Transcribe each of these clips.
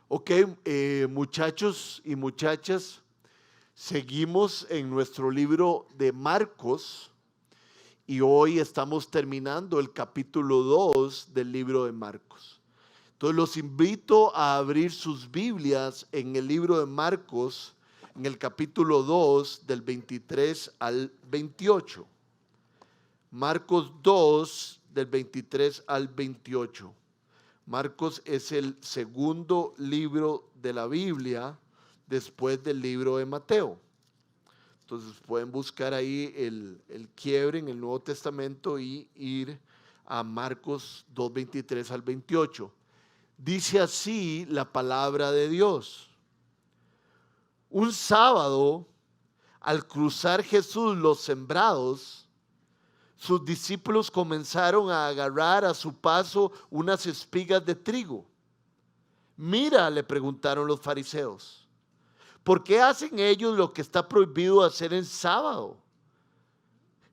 Ok, muchachos y muchachas, seguimos en nuestro libro de Marcos y hoy estamos terminando el capítulo 2 del libro de Marcos. Entonces los invito a abrir sus Biblias en el libro de Marcos, en el capítulo 2 del 23 al 28. Marcos 2 del 23 al 28. Marcos es el segundo libro de la Biblia después del libro de Mateo. Entonces pueden buscar ahí el quiebre en el Nuevo Testamento y ir a Marcos 2, 23 al 28. Dice así la palabra de Dios. Un sábado, al cruzar Jesús los sembrados, sus discípulos comenzaron a agarrar a su paso unas espigas de trigo. Mira, le preguntaron los fariseos, ¿por qué hacen ellos lo que está prohibido hacer en sábado?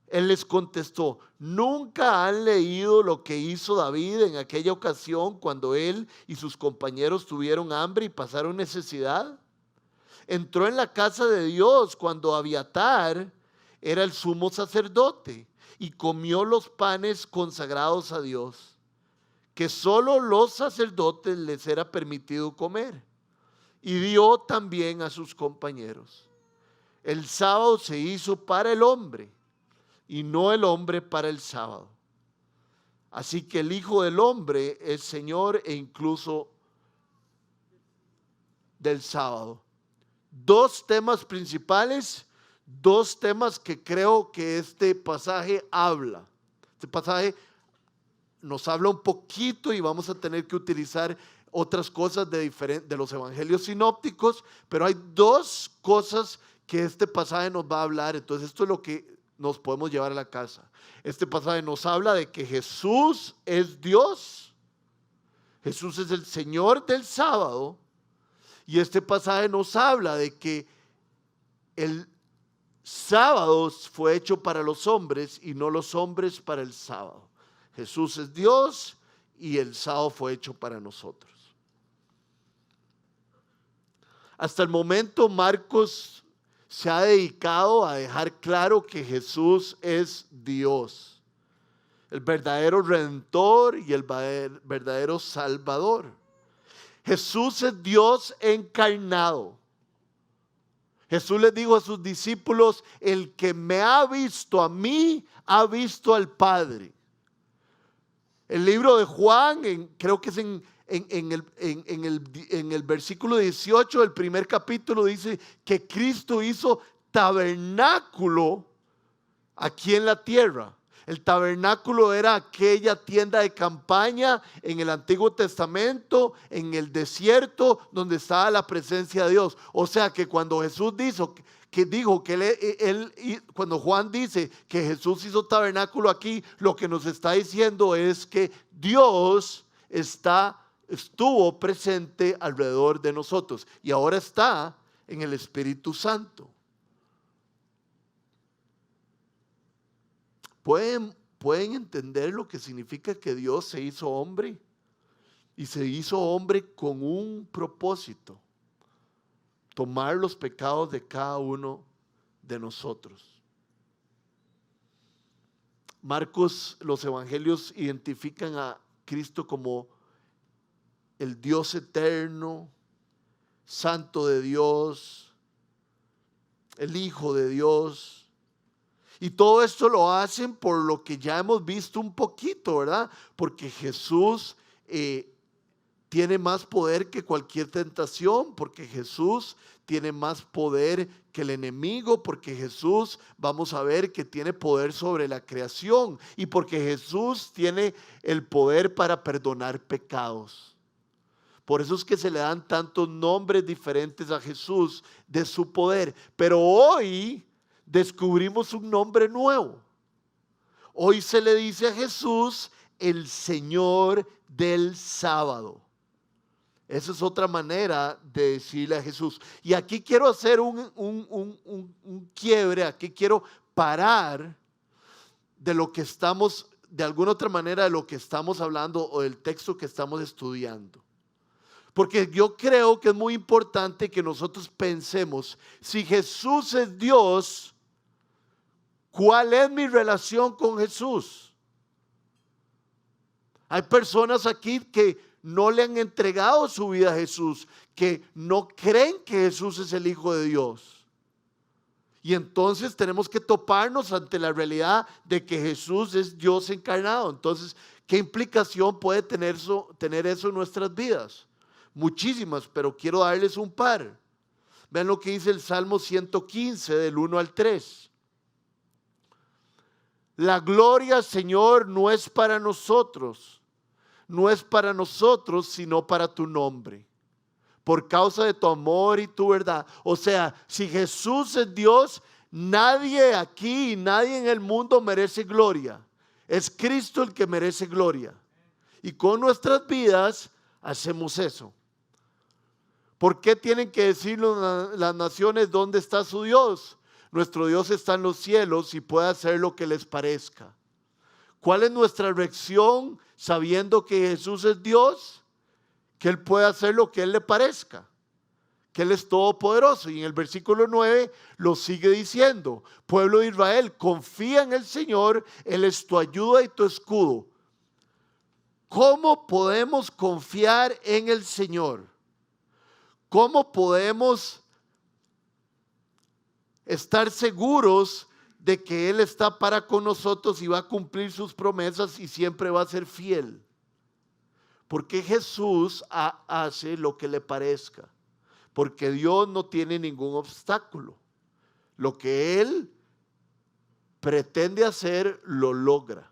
Él les contestó, ¿nunca han leído lo que hizo David en aquella ocasión cuando él y sus compañeros tuvieron hambre y pasaron necesidad? Entró en la casa de Dios cuando Abiatar era el sumo sacerdote y comió los panes consagrados a Dios, que solo los sacerdotes les era permitido comer, y dio también a sus compañeros. El sábado se hizo para el hombre y no el hombre para el sábado. Así que el Hijo del Hombre es Señor e incluso del sábado. Dos temas principales, dos temas que creo que este pasaje habla. Este pasaje nos habla un poquito y vamos a tener que utilizar otras cosas de los evangelios sinópticos, pero hay dos cosas que este pasaje nos va a hablar. Entonces esto es lo que nos podemos llevar a la casa. Este pasaje nos habla de que Jesús es Dios, Jesús es el Señor del sábado, y este pasaje nos habla de que el sábado fue hecho para los hombres y no los hombres para el sábado. Jesús es Dios y el sábado fue hecho para nosotros. Hasta el momento Marcos se ha dedicado a dejar claro que Jesús es Dios, el verdadero Redentor y el verdadero Salvador. Jesús es Dios encarnado. Jesús les dijo a sus discípulos, el que me ha visto a mí, ha visto al Padre. El libro de Juan, creo que es en el versículo 18 del primer capítulo, dice que Cristo hizo tabernáculo aquí en la tierra. El tabernáculo era aquella tienda de campaña en el Antiguo Testamento, en el desierto, donde estaba la presencia de Dios. O sea que cuando Jesús dijo cuando Juan dice que Jesús hizo tabernáculo aquí, lo que nos está diciendo es que Dios estuvo presente alrededor de nosotros y ahora está en el Espíritu Santo. ¿Pueden entender lo que significa que Dios se hizo hombre? Y se hizo hombre con un propósito: tomar los pecados de cada uno de nosotros. Marcos, los evangelios identifican a Cristo como el Dios eterno, Santo de Dios, el Hijo de Dios. Y todo esto lo hacen por lo que ya hemos visto un poquito, ¿verdad? Porque Jesús tiene más poder que cualquier tentación, porque Jesús tiene más poder que el enemigo, porque Jesús, vamos a ver que tiene poder sobre la creación y porque Jesús tiene el poder para perdonar pecados. Por eso es que se le dan tantos nombres diferentes a Jesús de su poder. Pero hoy descubrimos un nombre nuevo. Hoy se le dice a Jesús el Señor del sábado. Esa es otra manera de decirle a Jesús. Y aquí quiero hacer un quiebre, aquí quiero parar de lo que estamos, de alguna otra manera, de lo que estamos hablando o del texto que estamos estudiando. Porque yo creo que es muy importante que nosotros pensemos, si Jesús es Dios, ¿cuál es mi relación con Jesús? Hay personas aquí que no le han entregado su vida a Jesús, que no creen que Jesús es el Hijo de Dios. Y entonces tenemos que toparnos ante la realidad de que Jesús es Dios encarnado. Entonces, ¿qué implicación puede tener eso en nuestras vidas? Muchísimas, pero quiero darles un par. Vean lo que dice el Salmo 115 del 1 al 3. La gloria, Señor, no es para nosotros, sino para tu nombre, por causa de tu amor y tu verdad. O sea, si Jesús es Dios, nadie aquí, nadie en el mundo merece gloria. Es Cristo el que merece gloria. Y con nuestras vidas hacemos eso. ¿Por qué tienen que decir las naciones dónde está su Dios? Nuestro Dios está en los cielos y puede hacer lo que les parezca. ¿Cuál es nuestra reacción sabiendo que Jesús es Dios? Que Él puede hacer lo que Él le parezca, que Él es todopoderoso. Y en el versículo 9 lo sigue diciendo: pueblo de Israel, confía en el Señor, Él es tu ayuda y tu escudo. ¿Cómo podemos confiar en el Señor? ¿Cómo podemos estar seguros de que Él está para con nosotros y va a cumplir sus promesas y siempre va a ser fiel? Porque Jesús hace lo que le parezca. Porque Dios no tiene ningún obstáculo. Lo que Él pretende hacer, lo logra.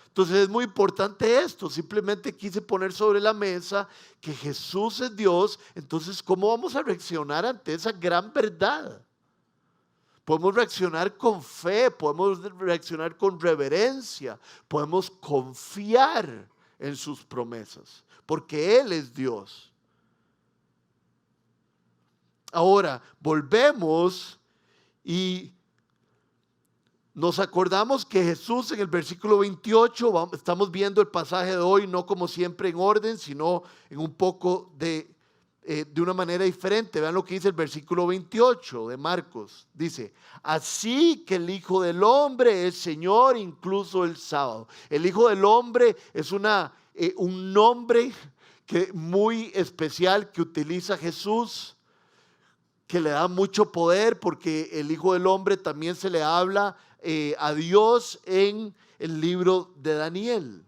Entonces es muy importante esto. Simplemente quise poner sobre la mesa que Jesús es Dios. Entonces, ¿cómo vamos a reaccionar ante esa gran verdad? Podemos reaccionar con fe, podemos reaccionar con reverencia, podemos confiar en sus promesas, porque Él es Dios. Ahora, volvemos y nos acordamos que Jesús en el versículo 28, estamos viendo el pasaje de hoy, no como siempre en orden, sino en un poco de una manera diferente. Vean lo que dice el versículo 28 de Marcos. Dice: así que el Hijo del Hombre es Señor incluso el sábado. El Hijo del Hombre es un nombre muy especial que utiliza Jesús, que le da mucho poder, porque el Hijo del Hombre también se le habla a Dios en el libro de Daniel.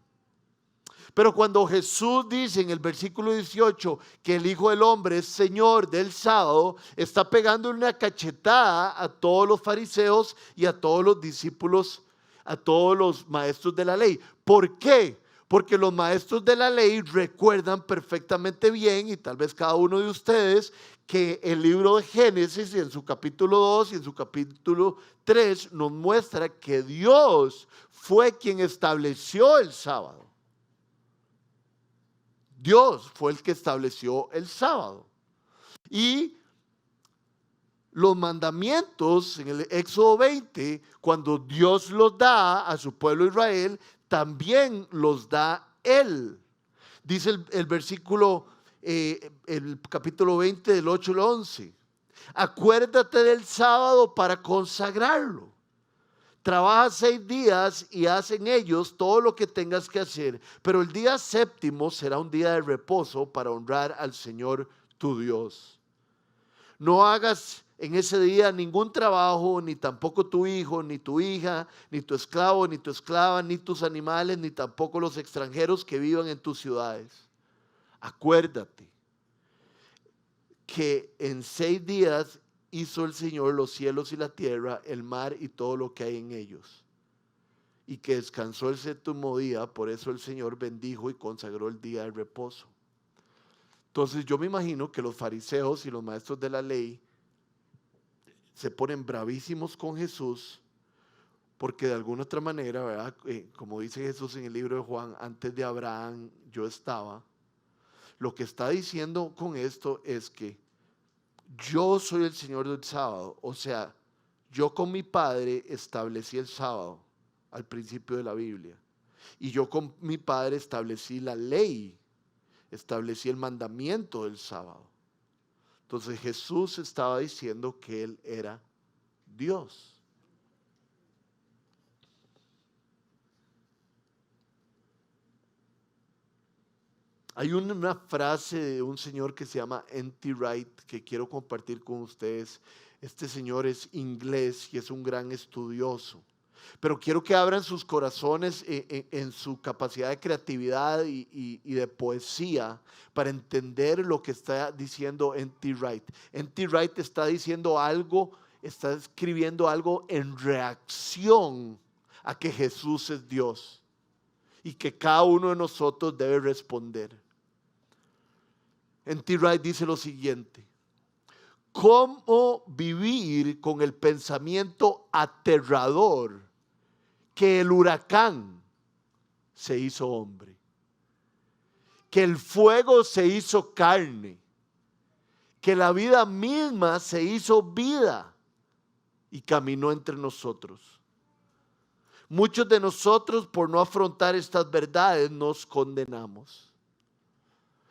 Pero cuando Jesús dice en el versículo 18 que el Hijo del Hombre es Señor del sábado, está pegando una cachetada a todos los fariseos y a todos los discípulos, a todos los maestros de la ley. ¿Por qué? Porque los maestros de la ley recuerdan perfectamente bien, y tal vez cada uno de ustedes, que el libro de Génesis, en su capítulo 2 y en su capítulo 3, nos muestra que Dios fue quien estableció el sábado. Dios fue el que estableció el sábado. Y los mandamientos en el Éxodo 20, cuando Dios los da a su pueblo Israel, también los da Él. Dice el versículo, el capítulo 20 del 8 al 11. Acuérdate del sábado para consagrarlo. Trabaja 6 días y haz en ellos todo lo que tengas que hacer, pero el día séptimo será un día de reposo para honrar al Señor tu Dios. No hagas en ese día ningún trabajo, ni tampoco tu hijo, ni tu hija, ni tu esclavo, ni tu esclava, ni tus animales, ni tampoco los extranjeros que vivan en tus ciudades. Acuérdate que en 6 días hizo el Señor los cielos y la tierra, el mar y todo lo que hay en ellos, y que descansó el séptimo día. Por eso el Señor bendijo y consagró el día de reposo. Entonces yo me imagino que los fariseos y los maestros de la ley se ponen bravísimos con Jesús, porque de alguna otra manera, ¿verdad? Como dice Jesús en el libro de Juan, antes de Abraham yo estaba. Lo que está diciendo con esto es que yo soy el Señor del sábado. O sea, yo con mi padre establecí el sábado al principio de la Biblia. Y yo con mi padre establecí la ley. establecía el mandamiento del sábado. Entonces Jesús estaba diciendo que Él era Dios. Hay una frase de un señor que se llama N.T. Wright que quiero compartir con ustedes. Este señor es inglés y es un gran estudioso. Pero quiero que abran sus corazones en su capacidad de creatividad y de poesía para entender lo que está diciendo N.T. Wright. N.T. Wright está diciendo algo, está escribiendo algo en reacción a que Jesús es Dios y que cada uno de nosotros debe responder. N.T. Wright dice lo siguiente: ¿cómo vivir con el pensamiento aterrador que el huracán se hizo hombre, que el fuego se hizo carne, que la vida misma se hizo vida y caminó entre nosotros? Muchos de nosotros, por no afrontar estas verdades, nos condenamos.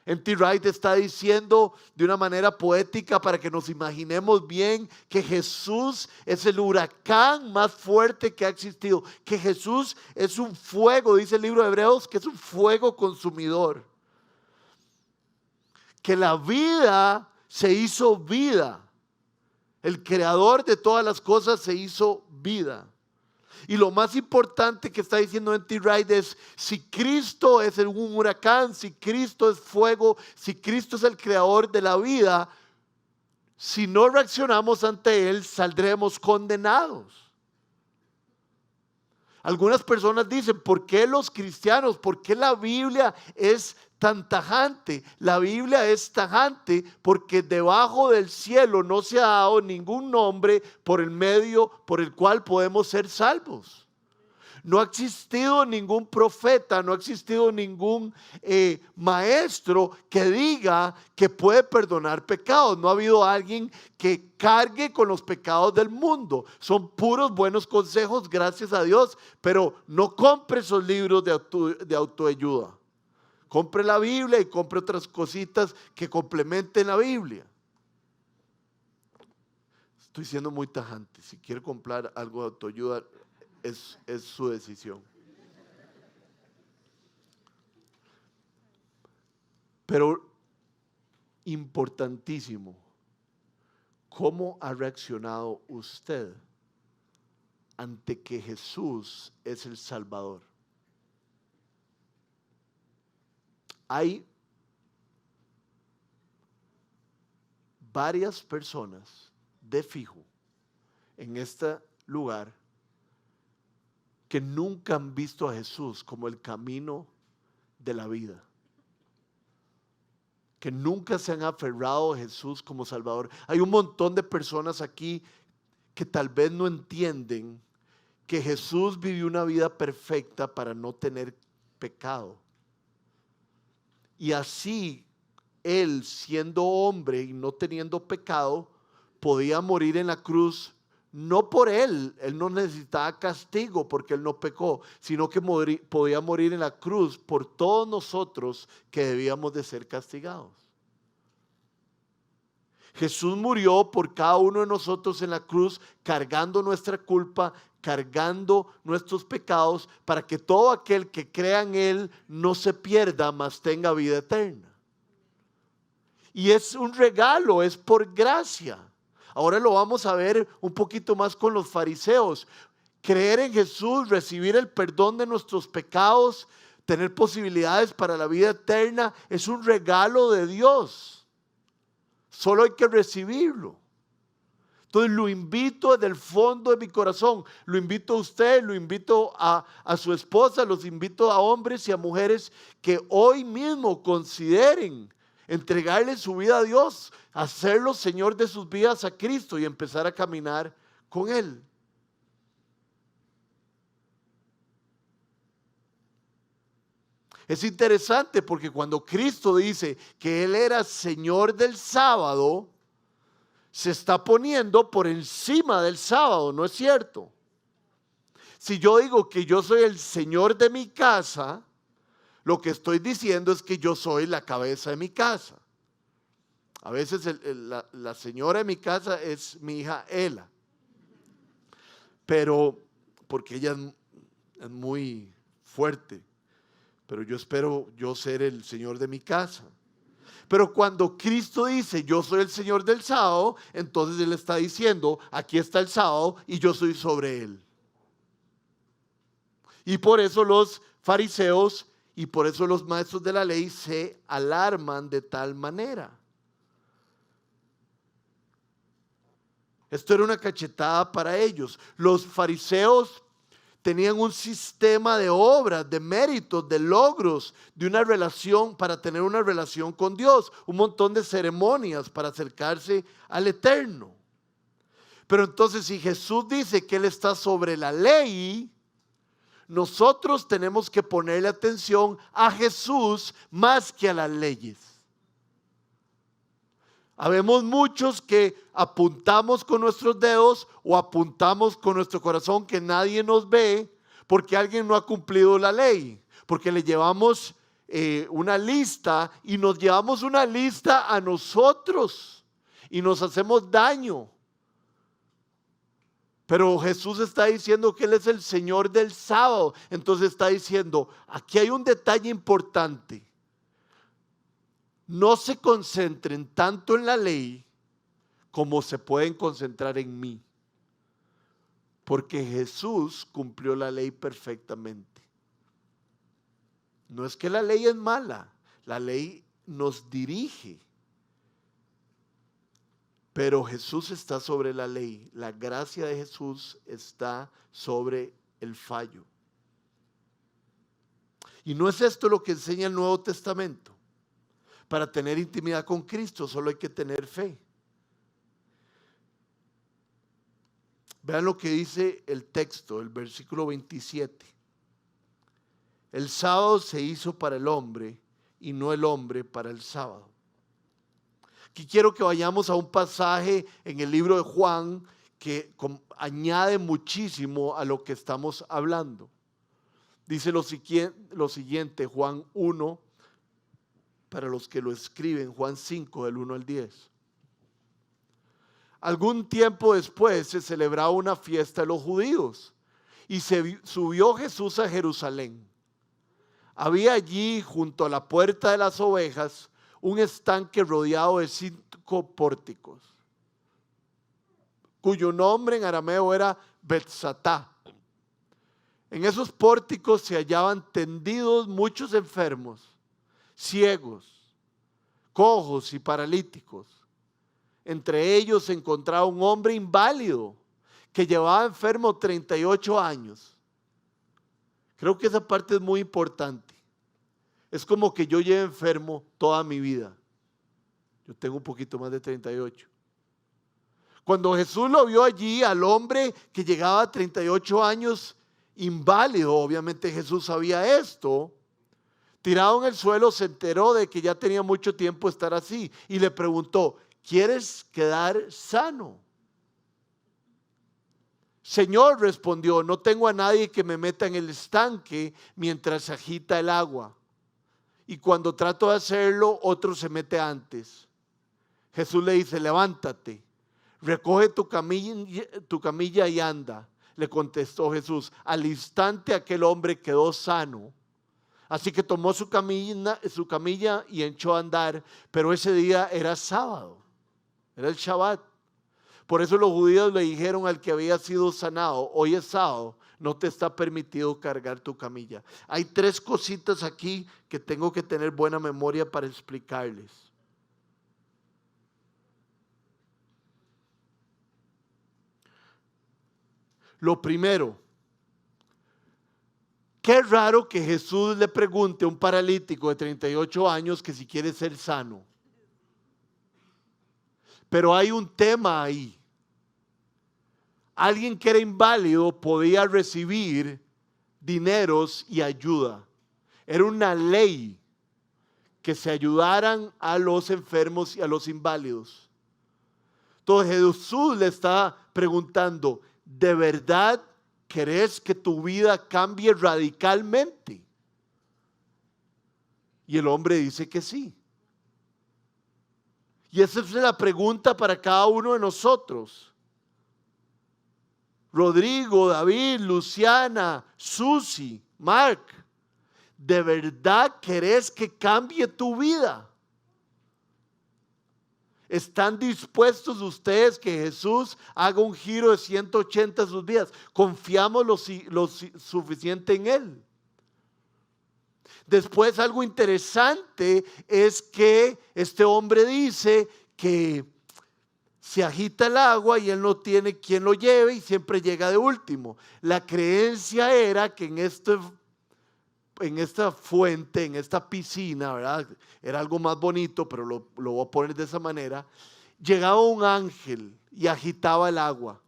N.T. Wright está diciendo de una manera poética para que nos imaginemos bien que Jesús es el huracán más fuerte que ha existido, que Jesús es un fuego, dice el libro de Hebreos, que es un fuego consumidor, que la vida se hizo vida, el creador de todas las cosas se hizo vida. Y lo más importante que está diciendo N.T. Wright es: si Cristo es un huracán, si Cristo es fuego, si Cristo es el creador de la vida, si no reaccionamos ante Él, saldremos condenados. Algunas personas dicen: ¿por qué los cristianos? ¿Por qué la Biblia es tan tajante? La Biblia es tajante porque debajo del cielo no se ha dado ningún nombre por el medio por el cual podemos ser salvos. No ha existido ningún profeta, no ha existido ningún maestro que diga que puede perdonar pecados. No ha habido alguien que cargue con los pecados del mundo. Son puros buenos consejos, gracias a Dios, pero no compre esos libros de autoayuda. Compre la Biblia y compre otras cositas que complementen la Biblia. Estoy siendo muy tajante. Si quiere comprar algo de autoayuda, es su decisión. Pero importantísimo, ¿cómo ha reaccionado usted ante que Jesús es el Salvador? Hay varias personas de fijo en este lugar que nunca han visto a Jesús como el camino de la vida, que nunca se han aferrado a Jesús como Salvador. Hay un montón de personas aquí que tal vez no entienden que Jesús vivió una vida perfecta para no tener pecado. Y así, Él, siendo hombre y no teniendo pecado, podía morir en la cruz. No por Él no necesitaba castigo porque Él no pecó, sino que podía morir en la cruz por todos nosotros que debíamos de ser castigados. Jesús murió por cada uno de nosotros en la cruz, cargando nuestra culpa, cargando nuestros pecados, para que todo aquel que crea en Él no se pierda, mas tenga vida eterna. Y es un regalo, es por gracia. Ahora lo vamos a ver un poquito más con los fariseos. Creer en Jesús, recibir el perdón de nuestros pecados, tener posibilidades para la vida eterna, es un regalo de Dios. Solo hay que recibirlo. Entonces lo invito desde el fondo de mi corazón, lo invito a usted, lo invito a su esposa, los invito a hombres y a mujeres que hoy mismo consideren entregarle su vida a Dios, hacerlo Señor de sus vidas a Cristo y empezar a caminar con Él. Es interesante porque cuando Cristo dice que Él era Señor del sábado, se está poniendo por encima del sábado, ¿no es cierto? Si yo digo que yo soy el Señor de mi casa, Lo que estoy diciendo es que yo soy la cabeza de mi casa. A veces la señora de mi casa es mi hija Ela. Pero, porque ella es muy fuerte. Pero yo espero yo ser el Señor de mi casa. Pero cuando Cristo dice, yo soy el Señor del sábado, entonces Él está diciendo, aquí está el sábado y yo soy sobre él. Y por eso los fariseos y por eso los maestros de la ley se alarman de tal manera. Esto era una cachetada para ellos. Los fariseos tenían un sistema de obras, de méritos, de logros, de una relación para tener una relación con Dios, un montón de ceremonias para acercarse al Eterno. Pero entonces, si Jesús dice que Él está sobre la ley, nosotros tenemos que ponerle atención a Jesús más que a las leyes. Habemos muchos que apuntamos con nuestros dedos o apuntamos con nuestro corazón que nadie nos ve porque alguien no ha cumplido la ley, porque le llevamos una lista y nos llevamos una lista a nosotros y nos hacemos daño. Pero Jesús está diciendo que Él es el Señor del sábado. Entonces está diciendo, aquí hay un detalle importante. No se concentren tanto en la ley como se pueden concentrar en mí. Porque Jesús cumplió la ley perfectamente. No es que la ley es mala, la ley nos dirige. Pero Jesús está sobre la ley. La gracia de Jesús está sobre el fallo. Y no es esto lo que enseña el Nuevo Testamento. Para tener intimidad con Cristo solo hay que tener fe. Vean lo que dice el texto, el versículo 27. El sábado se hizo para el hombre y no el hombre para el sábado. Aquí quiero que vayamos a un pasaje en el libro de Juan que añade muchísimo a lo que estamos hablando. Dice lo siguiente, Juan 1, para los que lo escriben, Juan 5, del 1 al 10. Algún tiempo después se celebraba una fiesta de los judíos y subió Jesús a Jerusalén. Había allí, junto a la puerta de las ovejas, un estanque rodeado de 5 pórticos, cuyo nombre en arameo era Betzatá. En esos pórticos se hallaban tendidos muchos enfermos, ciegos, cojos y paralíticos. Entre ellos se encontraba un hombre inválido que llevaba enfermo 38 años. Creo que esa parte es muy importante. Es como que yo lleve enfermo toda mi vida. Yo tengo un poquito más de 38. Cuando Jesús lo vio allí, al hombre que llegaba a 38 años, inválido, obviamente Jesús sabía esto, tirado en el suelo, se enteró de que ya tenía mucho tiempo estar así y le preguntó, ¿quieres quedar sano? Señor, respondió, no tengo a nadie que me meta en el estanque mientras se agita el agua. Y cuando trato de hacerlo, otro se mete antes. Jesús le dice, levántate, recoge tu camilla y anda. Le contestó Jesús. Al instante aquel hombre quedó sano. Así que tomó su camilla y echó a andar. Pero ese día era sábado, era el Shabbat. Por eso los judíos le dijeron al que había sido sanado, hoy es sábado, no te está permitido cargar tu camilla. Hay 3 cositas aquí que tengo que tener buena memoria para explicarles. Lo primero, qué raro que Jesús le pregunte a un paralítico de 38 años que si quiere ser sano. Pero hay un tema ahí. Alguien que era inválido podía recibir dineros y ayuda. Era una ley que se ayudaran a los enfermos y a los inválidos. Entonces Jesús le está preguntando, ¿de verdad querés que tu vida cambie radicalmente? Y el hombre dice que sí. Y esa es la pregunta para cada uno de nosotros. Rodrigo, David, Luciana, Susi, Mark, ¿de verdad querés que cambie tu vida? ¿Están dispuestos ustedes que Jesús haga un giro de 180 en sus vidas? ¿Confiamos lo suficiente en Él? Después, algo interesante es que este hombre dice que se agita el agua y él no tiene quien lo lleve y siempre llega de último. La creencia era que en esta fuente, en esta piscina, ¿verdad? Era algo más bonito, pero lo voy a poner de esa manera. Llegaba un ángel y agitaba el agua.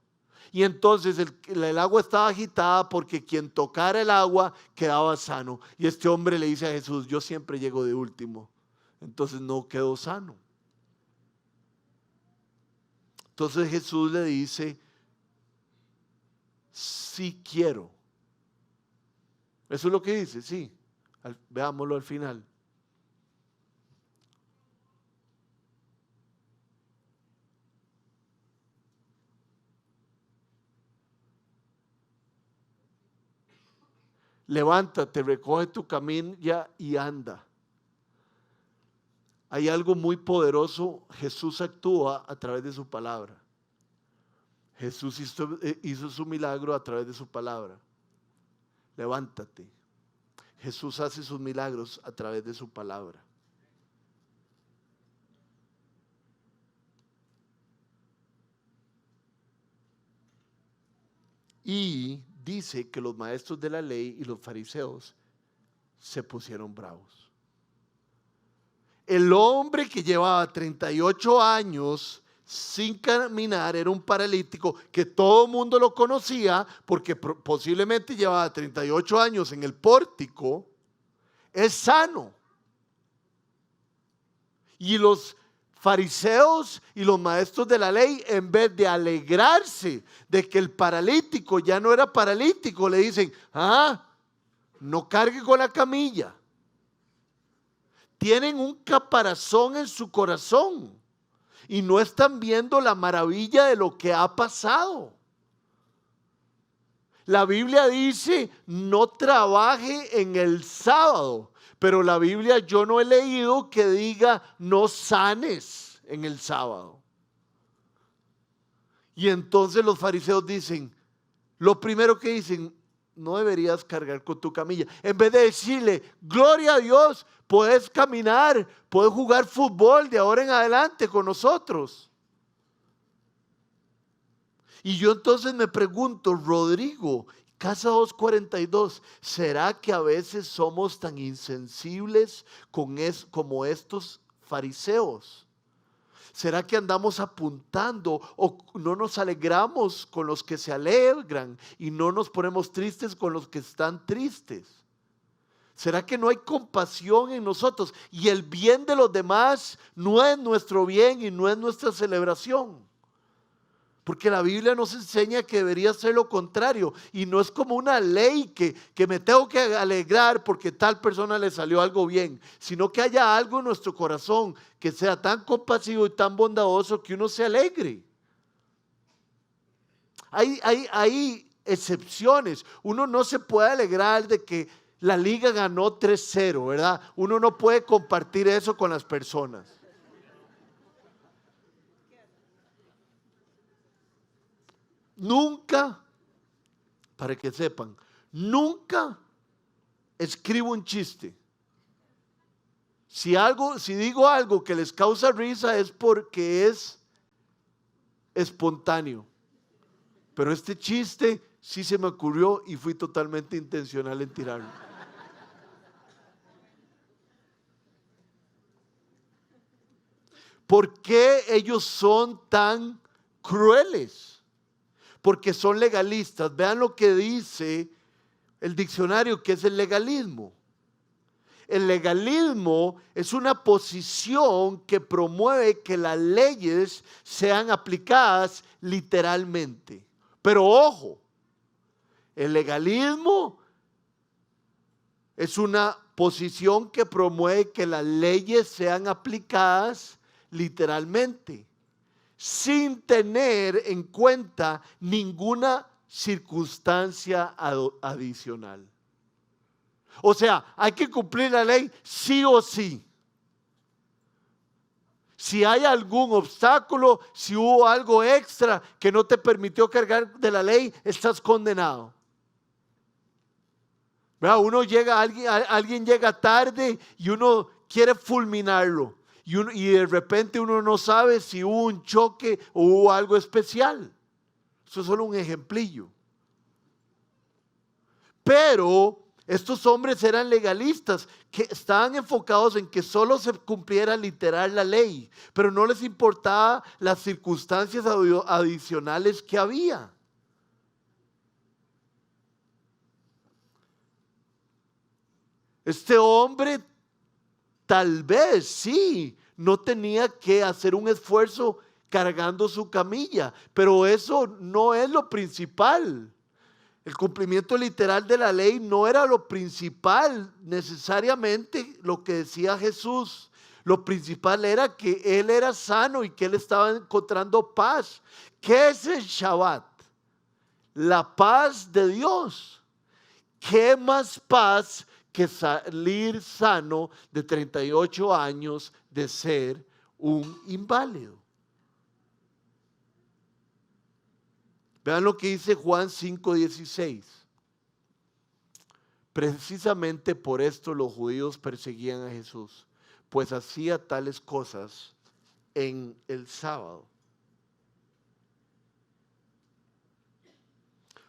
Y entonces el agua estaba agitada porque quien tocara el agua quedaba sano. Y este hombre le dice a Jesús, yo siempre llego de último, entonces no quedo sano. Entonces Jesús le dice, sí quiero. Eso es lo que dice, sí. Veámoslo al final. Levántate, recoge tu camilla y anda. Hay algo muy poderoso. Jesús actúa a través de su palabra. Jesús hizo su milagro a través de su palabra. Levántate. Jesús hace sus milagros a través de su palabra. Y dice que los maestros de la ley y los fariseos se pusieron bravos. El hombre que llevaba 38 años sin caminar era un paralítico que todo el mundo lo conocía porque posiblemente llevaba 38 años en el pórtico. Es sano. Y los fariseos y los maestros de la ley, en vez de alegrarse de que el paralítico ya no era paralítico, le dicen, no cargue con la camilla. Tienen un caparazón en su corazón y no están viendo la maravilla de lo que ha pasado. La Biblia dice, no trabaje en el sábado. Pero la Biblia yo no he leído que diga no sanes en el sábado. Y entonces los fariseos dicen, lo primero que dicen, no deberías cargar con tu camilla. En vez de decirle, gloria a Dios, puedes caminar, puedes jugar fútbol de ahora en adelante con nosotros. Y yo entonces me pregunto, Rodrigo, Casa 242, ¿será que a veces somos tan insensibles como estos fariseos? ¿Será que andamos apuntando o no nos alegramos con los que se alegran y no nos ponemos tristes con los que están tristes? ¿Será que no hay compasión en nosotros y el bien de los demás no es nuestro bien y no es nuestra celebración? Porque la Biblia nos enseña que debería ser lo contrario. Y no es como una ley que me tengo que alegrar porque tal persona le salió algo bien. Sino que haya algo en nuestro corazón que sea tan compasivo y tan bondadoso que uno se alegre. Hay excepciones. Uno no se puede alegrar de que la liga ganó 3-0, ¿verdad? Uno no puede compartir eso con las personas. Nunca, para que sepan, nunca escribo un chiste. Si digo algo que les causa risa es porque es espontáneo. Pero este chiste sí se me ocurrió y fui totalmente intencional en tirarlo. ¿Por qué ellos son tan crueles? Porque son legalistas. Vean lo que dice el diccionario, que es el legalismo. El legalismo es una posición que promueve que las leyes sean aplicadas literalmente. Pero ojo, el legalismo es una posición que promueve que las leyes sean aplicadas literalmente, sin tener en cuenta ninguna circunstancia adicional. O sea, hay que cumplir la ley sí o sí. Si hay algún obstáculo, si hubo algo extra que no te permitió cargar de la ley, estás condenado. ¿Verdad? Alguien llega tarde y uno quiere fulminarlo. Y de repente uno no sabe si hubo un choque o hubo algo especial. Eso es solo un ejemplillo. Pero estos hombres eran legalistas, que estaban enfocados en que solo se cumpliera literal la ley, pero no les importaba las circunstancias adicionales que había. Este hombre tal vez sí, no tenía que hacer un esfuerzo cargando su camilla, pero eso no es lo principal. El cumplimiento literal de la ley no era lo principal necesariamente lo que decía Jesús. Lo principal era que él era sano y que él estaba encontrando paz. ¿Qué es el Shabbat? La paz de Dios. ¿Qué más paz que salir sano de 38 años de ser un inválido? Vean lo que dice Juan 5:16. Precisamente por esto los judíos perseguían a Jesús, pues hacía tales cosas en el sábado.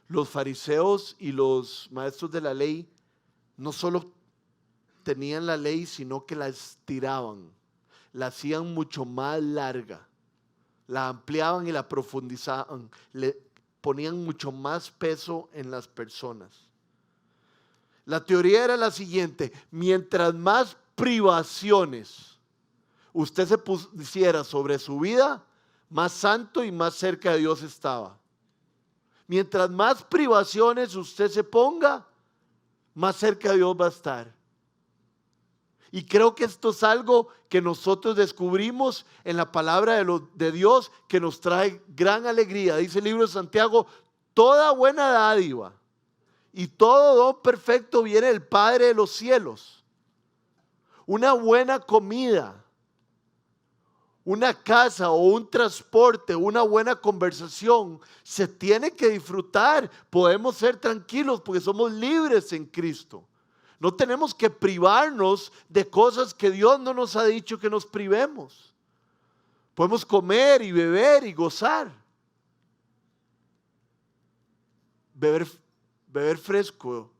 Los fariseos y los maestros de la ley no solo tenían la ley, sino que la estiraban, la hacían mucho más larga, la ampliaban y la profundizaban, le ponían mucho más peso en las personas. La teoría era la siguiente: mientras más privaciones usted se pusiera sobre su vida, más santo y más cerca de Dios estaba. Mientras más privaciones usted se ponga, más cerca de Dios va a estar. Y creo que esto es algo que nosotros descubrimos en la palabra de Dios, que nos trae gran alegría. Dice el libro de Santiago: toda buena dádiva y todo don perfecto viene del Padre de los cielos. Una buena comida, una casa o un transporte, una buena conversación, se tiene que disfrutar. Podemos ser tranquilos porque somos libres en Cristo. No tenemos que privarnos de cosas que Dios no nos ha dicho que nos privemos. Podemos comer y beber y gozar. Beber fresco.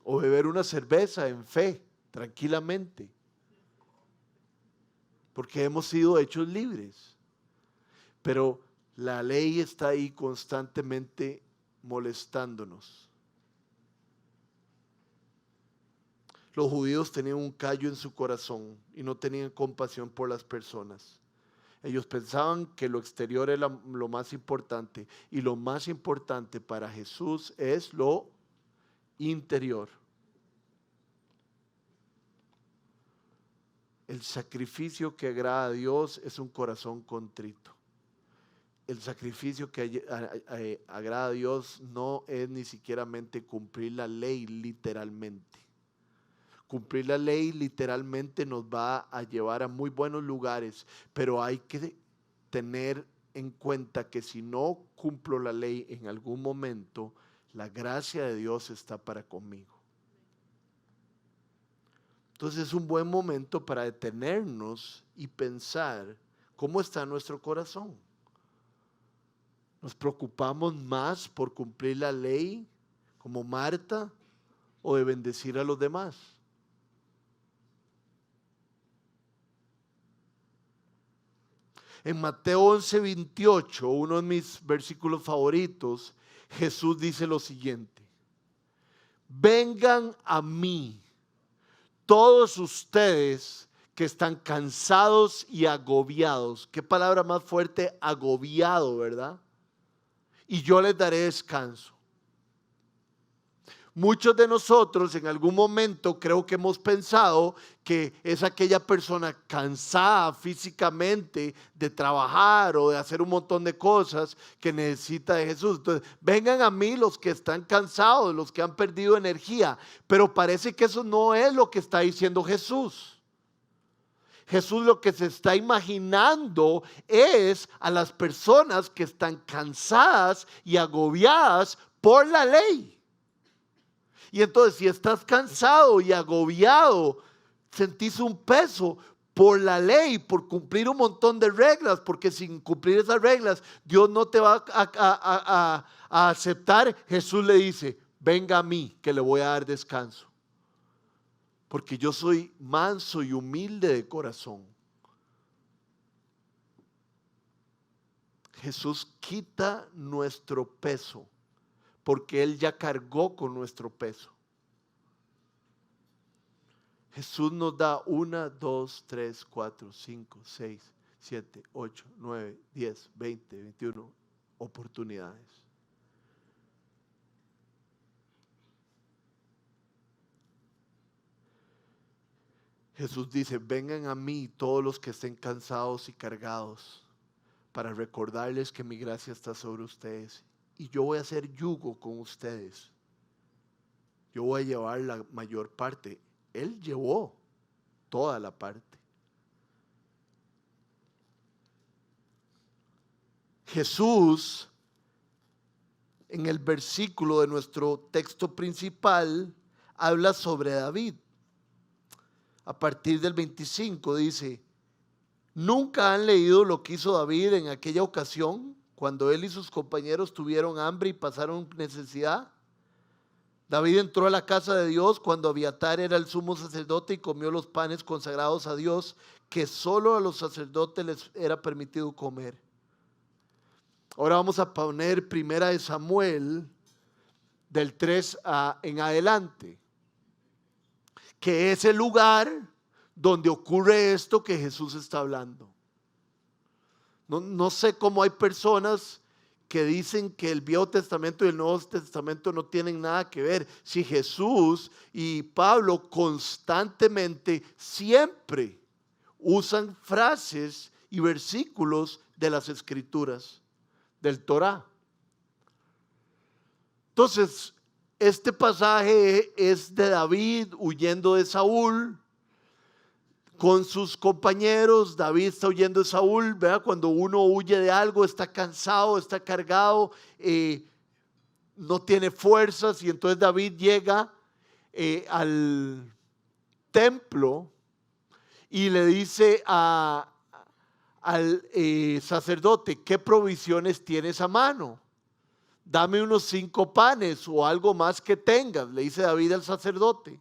O beber una cerveza en fe, tranquilamente. Porque hemos sido hechos libres. Pero la ley está ahí constantemente molestándonos. Los judíos tenían un callo en su corazón y no tenían compasión por las personas. Ellos pensaban que lo exterior era lo más importante, y lo más importante para Jesús es lo interior. El sacrificio que agrada a Dios es un corazón contrito. El sacrificio que agrada a Dios no es ni siquiera cumplir la ley literalmente. Cumplir la ley literalmente nos va a llevar a muy buenos lugares, pero hay que tener en cuenta que si no cumplo la ley en algún momento, la gracia de Dios está para conmigo. Entonces es un buen momento para detenernos y pensar cómo está nuestro corazón. ¿Nos preocupamos más por cumplir la ley como Marta o de bendecir a los demás? En Mateo 11:28, uno de mis versículos favoritos, Jesús dice lo siguiente: vengan a mí todos ustedes que están cansados y agobiados. Qué palabra más fuerte, agobiado, ¿verdad? y yo les daré descanso. Muchos de nosotros en algún momento creo que hemos pensado que es aquella persona cansada físicamente de trabajar o de hacer un montón de cosas que necesita de Jesús. Entonces, vengan a mí los que están cansados, los que han perdido energía, pero parece que eso no es lo que está diciendo Jesús. Jesús lo que se está imaginando es a las personas que están cansadas y agobiadas por la ley. Y entonces, si estás cansado y agobiado, sentís un peso por la ley, por cumplir un montón de reglas, porque sin cumplir esas reglas, Dios no te va a aceptar. Jesús le dice, venga a mí, que le voy a dar descanso. Porque yo soy manso y humilde de corazón. Jesús quita nuestro peso, porque Él ya cargó con nuestro peso. Jesús nos da 1, 2, 3, 4, 5, 6, 7, 8, 9, 10, 20, 21 oportunidades. Jesús dice, vengan a mí todos los que estén cansados y cargados, para recordarles que mi gracia está sobre ustedes. Y yo voy a hacer yugo con ustedes. Yo voy a llevar la mayor parte. Él llevó toda la parte. Jesús, en el versículo de nuestro texto principal, habla sobre David. A partir del 25 dice, ¿nunca han leído lo que hizo David en aquella ocasión, cuando él y sus compañeros tuvieron hambre y pasaron necesidad? David entró a la casa de Dios cuando Abiatar era el sumo sacerdote y comió los panes consagrados a Dios, que solo a los sacerdotes les era permitido comer. Ahora vamos a poner Primera de Samuel del 3 en adelante, que es el lugar donde ocurre esto que Jesús está hablando. No sé cómo hay personas que dicen que el Viejo Testamento y el Nuevo Testamento no tienen nada que ver. Si Jesús y Pablo constantemente siempre usan frases y versículos de las Escrituras, del Torá. Entonces, este pasaje es de David huyendo de Saúl con sus compañeros. David está huyendo de Saúl, ¿verdad? Cuando uno huye de algo, está cansado, está cargado, no tiene fuerzas, y entonces David llega al templo y le dice al sacerdote, ¿qué provisiones tienes a mano? Dame unos 5 panes o algo más que tengas, le dice David al sacerdote.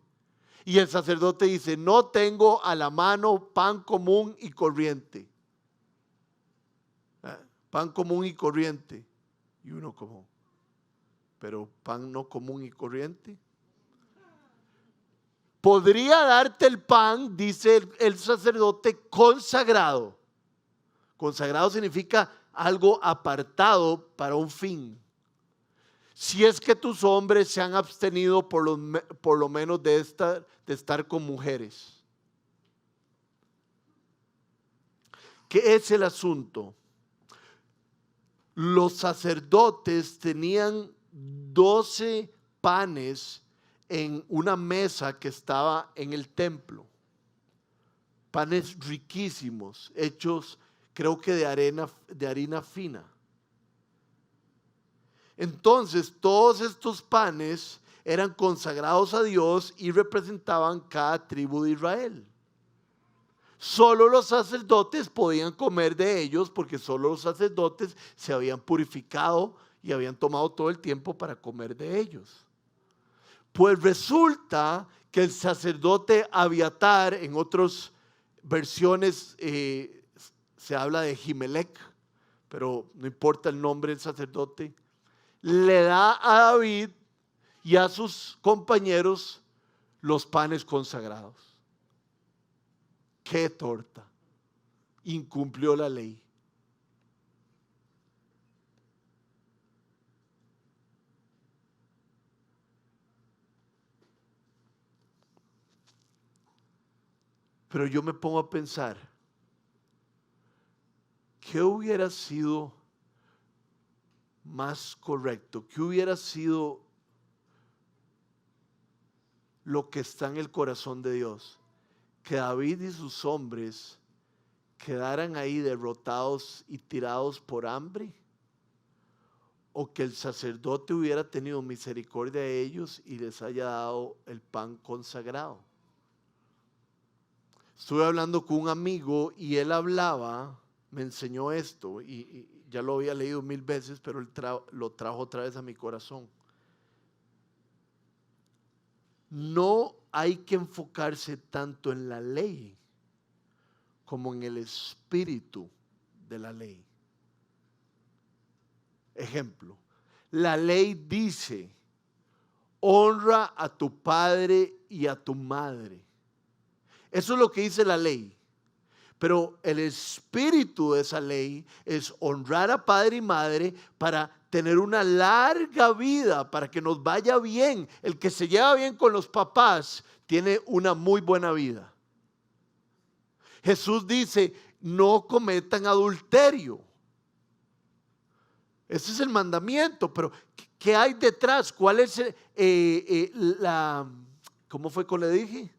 Y el sacerdote dice, no tengo a la mano pan común y corriente. Pan común y corriente. Y uno como, pero pan no común y corriente. Podría darte el pan, dice el sacerdote, consagrado. Consagrado significa algo apartado para un fin. Si es que tus hombres se han abstenido por lo menos de estar con mujeres. ¿Qué es el asunto? Los sacerdotes tenían 12 panes en una mesa que estaba en el templo. Panes riquísimos, hechos creo que de harina fina. Entonces, todos estos panes eran consagrados a Dios y representaban cada tribu de Israel. Solo los sacerdotes podían comer de ellos, porque solo los sacerdotes se habían purificado y habían tomado todo el tiempo para comer de ellos. Pues resulta que el sacerdote Abiatar, en otras versiones se habla de Jimelec, pero no importa el nombre del sacerdote, le da a David y a sus compañeros los panes consagrados. ¡Qué torta! Incumplió la ley. Pero yo me pongo a pensar, ¿qué hubiera sido más correcto? ¿Qué hubiera sido lo que está en el corazón de Dios? Que David y sus hombres quedaran ahí derrotados y tirados por hambre, o que el sacerdote hubiera tenido misericordia de ellos y les haya dado el pan consagrado. Estuve hablando con un amigo y él me enseñó esto y ya lo había leído 1000 veces, pero él lo trajo otra vez a mi corazón. No hay que enfocarse tanto en la ley como en el espíritu de la ley. Ejemplo, la ley dice: honra a tu padre y a tu madre. Eso es lo que dice la ley. Pero el espíritu de esa ley es honrar a padre y madre para tener una larga vida, para que nos vaya bien. El que se lleva bien con los papás tiene una muy buena vida. Jesús dice: no cometan adulterio. Ese es el mandamiento, pero ¿qué hay detrás? ¿Cuál es ¿cómo fue que le dije?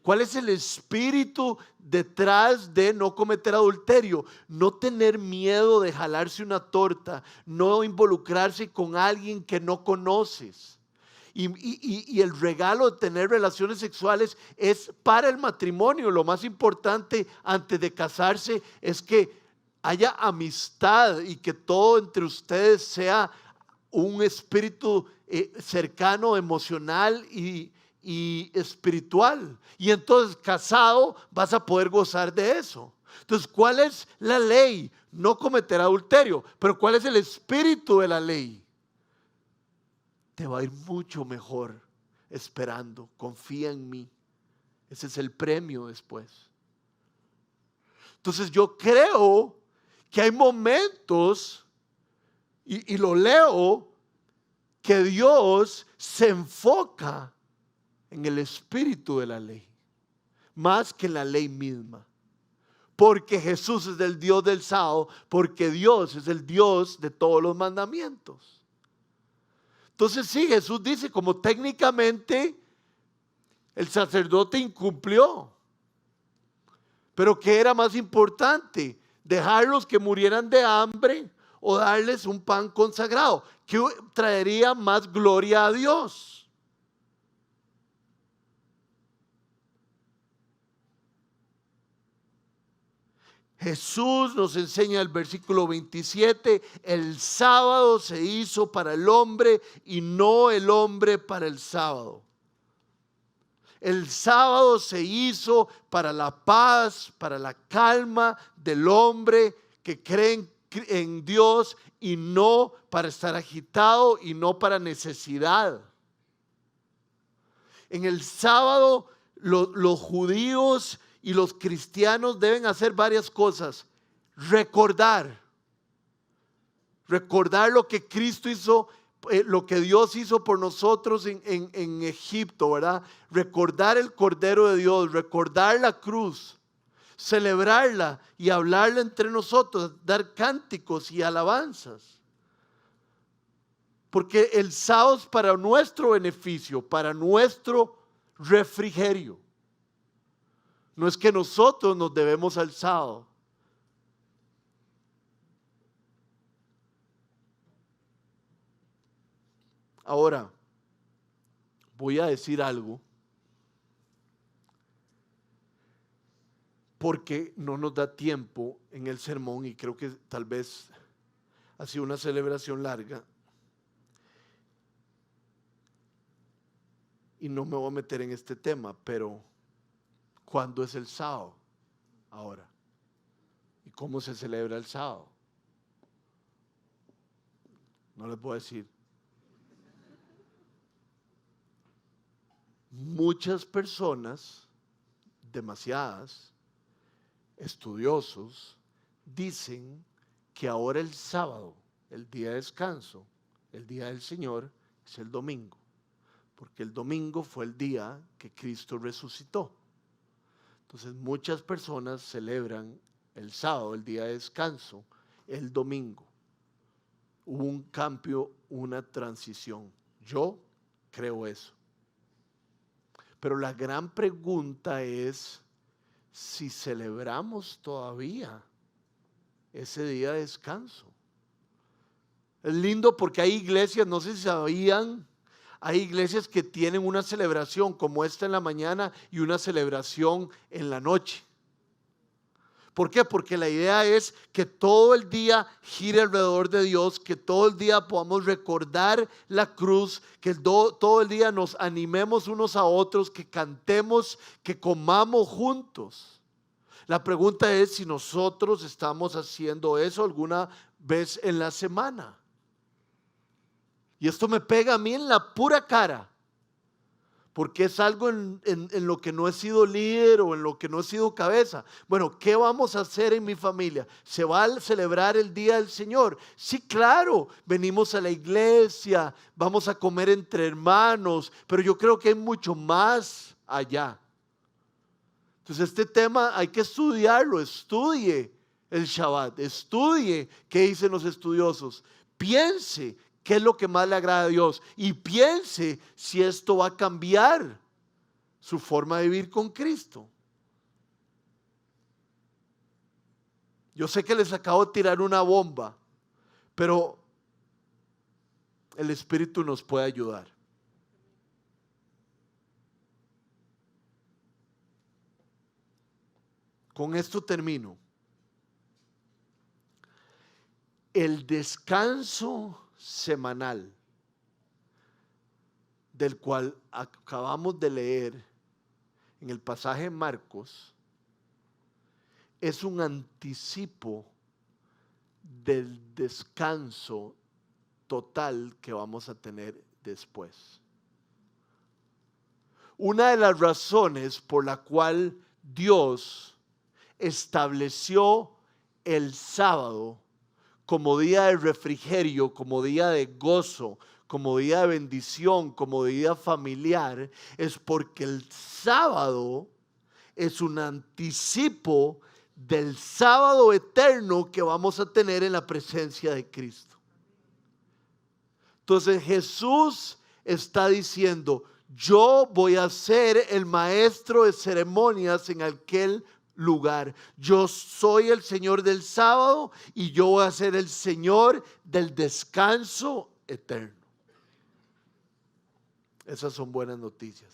¿Cuál es el espíritu detrás de no cometer adulterio? No tener miedo de jalarse una torta, no involucrarse con alguien que no conoces. Y el regalo de tener relaciones sexuales es para el matrimonio. Lo más importante antes de casarse es que haya amistad y que todo entre ustedes sea un espíritu cercano, emocional y espiritual. Y entonces casado vas a poder gozar de eso. Entonces, ¿cuál es la ley? No cometer adulterio. Pero ¿cuál es el espíritu de la ley? Te va a ir mucho mejor esperando. Confía en mí. Ese es el premio después. Entonces yo creo que hay momentos, y lo leo, que Dios se enfoca en el espíritu de la ley, más que en la ley misma. Porque Jesús es el Dios del sábado, porque Dios es el Dios de todos los mandamientos. Entonces sí, Jesús dice, como técnicamente el sacerdote incumplió. Pero ¿qué era más importante? ¿Dejarlos que murieran de hambre o darles un pan consagrado? ¿Qué traería más gloria a Dios? Jesús nos enseña el versículo 27, el sábado se hizo para el hombre y no el hombre para el sábado. El sábado se hizo para la paz, para la calma del hombre que cree en Dios y no para estar agitado y no para necesidad. En el sábado los judíos y los cristianos deben hacer varias cosas. Recordar lo que Cristo hizo, lo que Dios hizo por nosotros en Egipto, ¿verdad? Recordar el Cordero de Dios, recordar la cruz, celebrarla y hablarla entre nosotros, dar cánticos y alabanzas. Porque el sábado es para nuestro beneficio, para nuestro refrigerio. No es que nosotros nos debemos al sábado. Ahora, voy a decir algo, porque no nos da tiempo en el sermón y creo que tal vez ha sido una celebración larga. Y no me voy a meter en este tema, pero ¿cuándo es el sábado? Ahora. ¿Y cómo se celebra el sábado? No les puedo decir. Muchas personas, demasiadas, estudiosos, dicen que ahora el sábado, el día de descanso, el día del Señor, es el domingo. Porque el domingo fue el día que Cristo resucitó. Entonces muchas personas celebran el sábado, el día de descanso, el domingo. Hubo un cambio, una transición. Yo creo eso. Pero la gran pregunta es si celebramos todavía ese día de descanso. Es lindo porque hay iglesias, no sé si sabían, hay iglesias que tienen una celebración como esta en la mañana y una celebración en la noche. ¿Por qué? Porque la idea es que todo el día gire alrededor de Dios, que todo el día podamos recordar la cruz, que todo el día nos animemos unos a otros, que cantemos, que comamos juntos. La pregunta es si nosotros estamos haciendo eso alguna vez en la semana. Y esto me pega a mí en la pura cara, porque es algo en lo que no he sido líder o en lo que no he sido cabeza. Bueno, ¿qué vamos a hacer en mi familia? ¿Se va a celebrar el Día del Señor? Sí, claro, venimos a la iglesia, vamos a comer entre hermanos, pero yo creo que hay mucho más allá. Entonces este tema hay que estudiarlo, estudie el Shabbat, estudie qué dicen los estudiosos, piense qué es lo que más le agrada a Dios y piense si esto va a cambiar su forma de vivir con Cristo. Yo sé que les acabo de tirar una bomba, pero el Espíritu nos puede ayudar. Con esto termino. El descanso semanal del cual acabamos de leer en el pasaje de Marcos es un anticipo del descanso total que vamos a tener después. Una de las razones por la cual Dios estableció el sábado como día de refrigerio, como día de gozo, como día de bendición, como día familiar, es porque el sábado es un anticipo del sábado eterno que vamos a tener en la presencia de Cristo. Entonces Jesús está diciendo, yo voy a ser el maestro de ceremonias en aquel lugar. Yo soy el Señor del sábado y yo voy a ser el Señor del descanso eterno. Esas son buenas noticias.